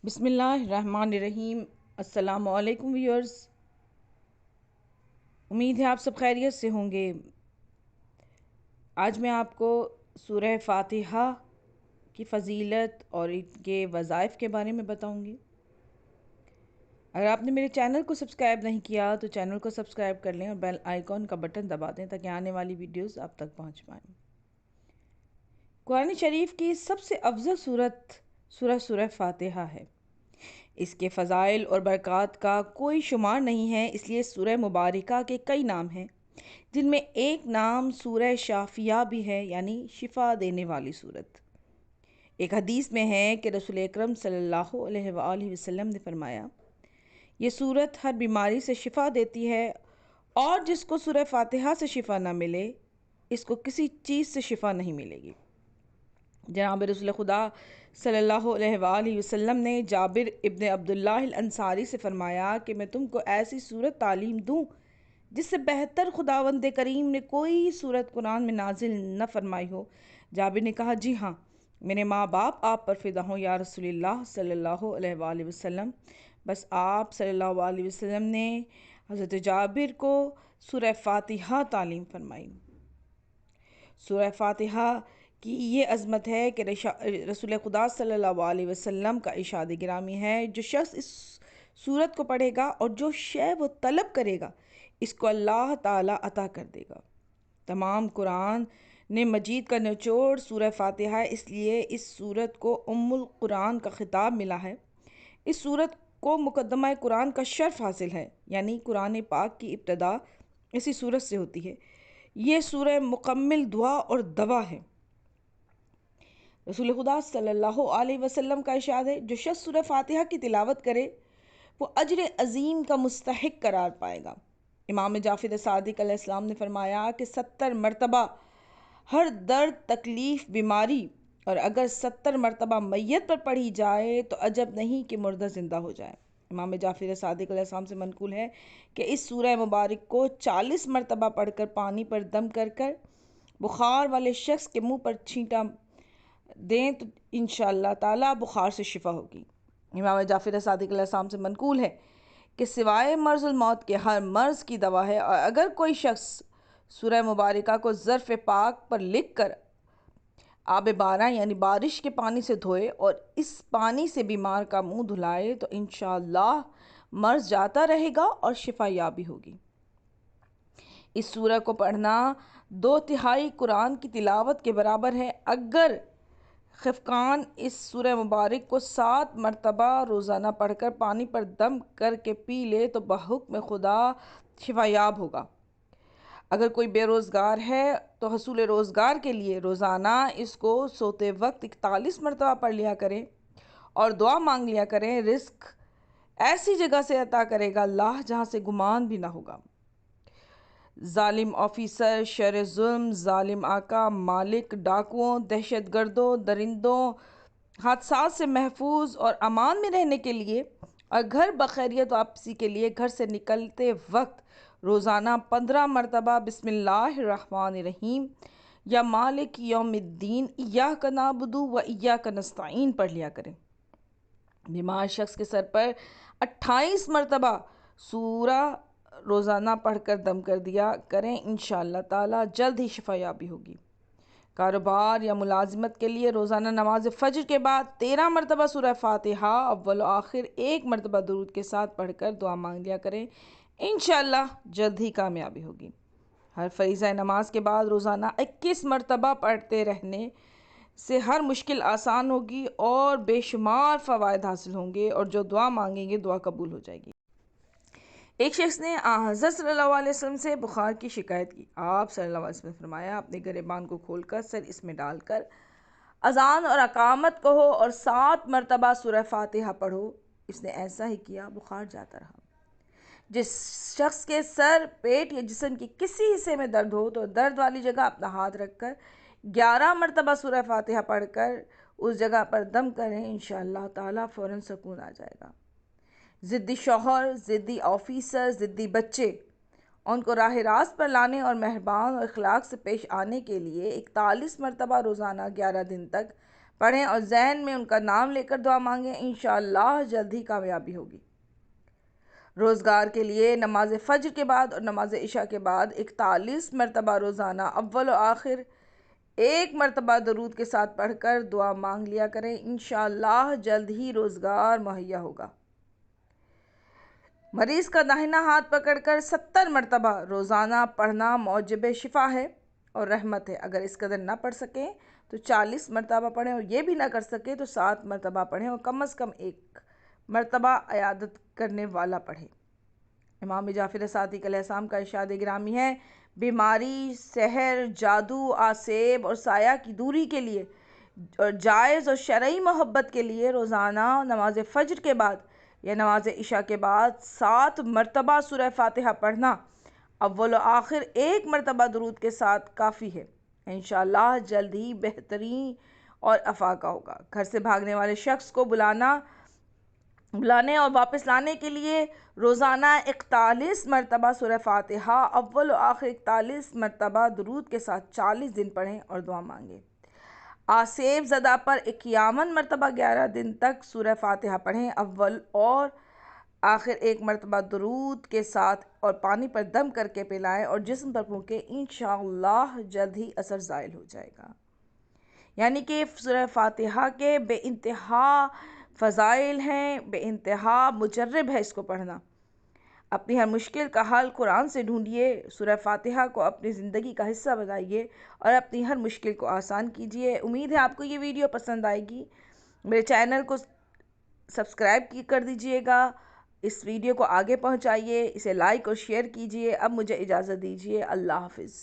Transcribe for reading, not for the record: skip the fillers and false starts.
بسم اللہ الرحمن الرحیم۔ السلام علیکم ویورز، امید ہے آپ سب خیریت سے ہوں گے۔ آج میں آپ کو سورہ فاتحہ کی فضیلت اور ان کے وظائف کے بارے میں بتاؤں گی۔ اگر آپ نے میرے چینل کو سبسکرائب نہیں کیا تو چینل کو سبسکرائب کر لیں اور بیل آئیکن کا بٹن دبا دیں تاکہ آنے والی ویڈیوز آپ تک پہنچ پائیں۔ قرآن شریف کی سب سے افضل سورہ فاتحہ ہے۔ اس کے فضائل اور برکات کا کوئی شمار نہیں ہے، اس لیے سورہ مبارکہ کے کئی نام ہیں، جن میں ایک نام سورہ شافیہ بھی ہے، یعنی شفا دینے والی سورت۔ ایک حدیث میں ہے کہ رسول اکرم صلی اللہ علیہ وآلہ وسلم نے فرمایا، یہ سورت ہر بیماری سے شفا دیتی ہے، اور جس کو سورہ فاتحہ سے شفا نہ ملے اس کو کسی چیز سے شفا نہیں ملے گی۔ جناب رسول خدا صلی اللہ علیہ وآلہ وسلم نے جابر ابن عبداللہ الانصاری سے فرمایا کہ میں تم کو ایسی سورت تعلیم دوں جس سے بہتر خداوند کریم نے کوئی سورت قرآن میں نازل نہ فرمائی ہو۔ جابر نے کہا، جی ہاں، میرے ماں باپ آپ پر فدا ہوں یا رسول اللہ صلی اللہ علیہ وآلہ وسلم۔ بس آپ صلی اللہ علیہ وسلم نے حضرت جابر کو سورہ فاتحہ تعلیم فرمائی۔ سورہ فاتحہ کی یہ عظمت ہے کہ رسول خدا صلی اللہ علیہ وسلم کا ارشاد گرامی ہے، جو شخص اس سورت کو پڑھے گا اور جو شے وہ طلب کرے گا اس کو اللہ تعالیٰ عطا کر دے گا۔ تمام قرآن نے مجید کا نچوڑ سورہ فاتحہ ہے، اس لیے اس سورت کو ام القرآن کا خطاب ملا ہے۔ اس سورت کو مقدمہ قرآن کا شرف حاصل ہے، یعنی قرآن پاک کی ابتدا اسی سورت سے ہوتی ہے۔ یہ سورہ مکمل دعا اور دوا ہے۔ رسول خدا صلی اللہ علیہ وسلم کا ارشاد ہے، جو شخص سورہ فاتحہ کی تلاوت کرے وہ اجر عظیم کا مستحق قرار پائے گا۔ امام جعفر صادق علیہ السلام نے فرمایا کہ 70 مرتبہ ہر درد، تکلیف، بیماری، اور اگر 70 مرتبہ میت پر پڑھی جائے تو عجب نہیں کہ مردہ زندہ ہو جائے۔ امام جعفر صادق علیہ السلام سے منقول ہے کہ اس سورہ مبارک کو 40 مرتبہ پڑھ کر پانی پر دم کر کر بخار والے شخص کے منہ پر چھینٹا دیں تو انشاءاللہ تعالیٰ بخار سے شفا ہوگی۔ امام جعفر صادق علیہ السلام سے منقول ہے کہ سوائے مرض الموت کے ہر مرض کی دوا ہے، اور اگر کوئی شخص سورہ مبارکہ کو ظرف پاک پر لکھ کر آب بارہ یعنی بارش کے پانی سے دھوئے اور اس پانی سے بیمار کا منہ دھلائے تو انشاءاللہ مرض جاتا رہے گا اور شفا یابی ہوگی۔ اس سورہ کو پڑھنا 2/3 قرآن کی تلاوت کے برابر ہے۔ اگر خفقان اس سورہ مبارک کو 7 مرتبہ روزانہ پڑھ کر پانی پر دم کر کے پی لے تو بحکم خدا شفا یاب ہوگا۔ اگر کوئی بے روزگار ہے تو حصول روزگار کے لیے روزانہ اس کو سوتے وقت 41 مرتبہ پڑھ لیا کریں اور دعا مانگ لیا کریں۔ رزق ایسی جگہ سے عطا کرے گا اللہ جہاں سے گمان بھی نہ ہوگا۔ ظالم آفیسر، شر ظلم، ظالم آقا، مالک، ڈاکوؤں، دہشت گردوں، درندوں، حادثات سے محفوظ اور امان میں رہنے کے لیے اور گھر بخیریت واپسی کے لیے گھر سے نکلتے وقت روزانہ 15 مرتبہ بسم اللہ الرحمن الرحیم یا مالک یوم الدین ایاک نعبد و ایاک نستعین پڑھ لیا کریں۔ بیمار شخص کے سر پر 28 مرتبہ سورہ روزانہ پڑھ کر دم کر دیا کریں، انشاءاللہ تعالیٰ جلد ہی شفا یابی ہوگی۔ کاروبار یا ملازمت کے لیے روزانہ نماز فجر کے بعد 13 مرتبہ سورہ فاتحہ اول و آخر 1 مرتبہ درود کے ساتھ پڑھ کر دعا مانگ لیا کریں، انشاءاللہ جلد ہی کامیابی ہوگی۔ ہر فریضہ نماز کے بعد روزانہ 21 مرتبہ پڑھتے رہنے سے ہر مشکل آسان ہوگی اور بے شمار فوائد حاصل ہوں گے، اور جو دعا مانگیں گے دعا قبول ہو جائے گی۔ ایک شخص نے حضرت صلی اللہ علیہ وسلم سے بخار کی شکایت کی۔ آپ صلی اللہ علیہ وسلم نے فرمایا، اپنے گریبان کو کھول کر سر اس میں ڈال کر اذان اور اقامت کہو اور 7 مرتبہ سورہ فاتحہ پڑھو۔ اس نے ایسا ہی کیا، بخار جاتا رہا۔ جس شخص کے سر، پیٹ یا جسم کی کسی حصے میں درد ہو تو درد والی جگہ اپنا ہاتھ رکھ کر 11 مرتبہ سورہ فاتحہ پڑھ کر اس جگہ پر دم کریں، انشاءاللہ تعالیٰ فوراً سکون آ جائے گا۔ ضدی شوہر، ضدی آفیسر، ضدی بچے، ان کو راہ راست پر لانے اور مہربان اور اخلاق سے پیش آنے کے لیے 41 مرتبہ روزانہ 11 دن تک پڑھیں اور ذہن میں ان کا نام لے کر دعا مانگیں، انشاءاللہ جلد ہی کامیابی ہوگی۔ روزگار کے لیے نماز فجر کے بعد اور نماز عشاء کے بعد 41 مرتبہ روزانہ اول و آخر 1 مرتبہ درود کے ساتھ پڑھ کر دعا مانگ لیا کریں، انشاءاللہ جلد ہی روزگار مہیا ہوگا۔ مریض کا داہنا ہاتھ پکڑ کر 70 مرتبہ روزانہ پڑھنا موجب شفا ہے اور رحمت ہے۔ اگر اس قدر نہ پڑھ سکیں تو 40 مرتبہ پڑھیں، اور یہ بھی نہ کر سکیں تو 7 مرتبہ پڑھیں، اور کم از کم 1 مرتبہ عیادت کرنے والا پڑھے۔ امام جعفر صادق علیہ السلام کا ارشاد گرامی ہے، بیماری، سحر، جادو، آسیب اور سایہ کی دوری کے لیے اور جائز اور شرعی محبت کے لیے روزانہ نماز فجر کے بعد یا نماز عشاء کے بعد 7 مرتبہ سورہ فاتحہ پڑھنا اول و آخر 1 مرتبہ درود کے ساتھ کافی ہے۔ انشاءاللہ جلد ہی بہترین اور افاقہ ہوگا۔ گھر سے بھاگنے والے شخص کو بلانے اور واپس لانے کے لیے روزانہ 41 مرتبہ سورہ فاتحہ اول و آخر 41 مرتبہ درود کے ساتھ 40 دن پڑھیں اور دعا مانگیں۔ آسیب زدہ پر 51 مرتبہ 11 دن تک سورہ فاتحہ پڑھیں، اول اور آخر 1 مرتبہ درود کے ساتھ اور پانی پر دم کر کے پلائیں اور جسم پر پھونکیں، انشاءاللہ جلد ہی اثر زائل ہو جائے گا۔ یعنی کہ سورہ فاتحہ کے بے انتہا فضائل ہیں، بے انتہا مجرب ہے اس کو پڑھنا۔ اپنی ہر مشکل کا حل قرآن سے ڈھونڈیے، سورہ فاتحہ کو اپنی زندگی کا حصہ بنائیے اور اپنی ہر مشکل کو آسان کیجیے۔ امید ہے آپ کو یہ ویڈیو پسند آئے گی۔ میرے چینل کو سبسکرائب کر دیجیے گا، اس ویڈیو کو آگے پہنچائیے، اسے لائک اور شیئر کیجیے۔ اب مجھے اجازت دیجیے، اللہ حافظ۔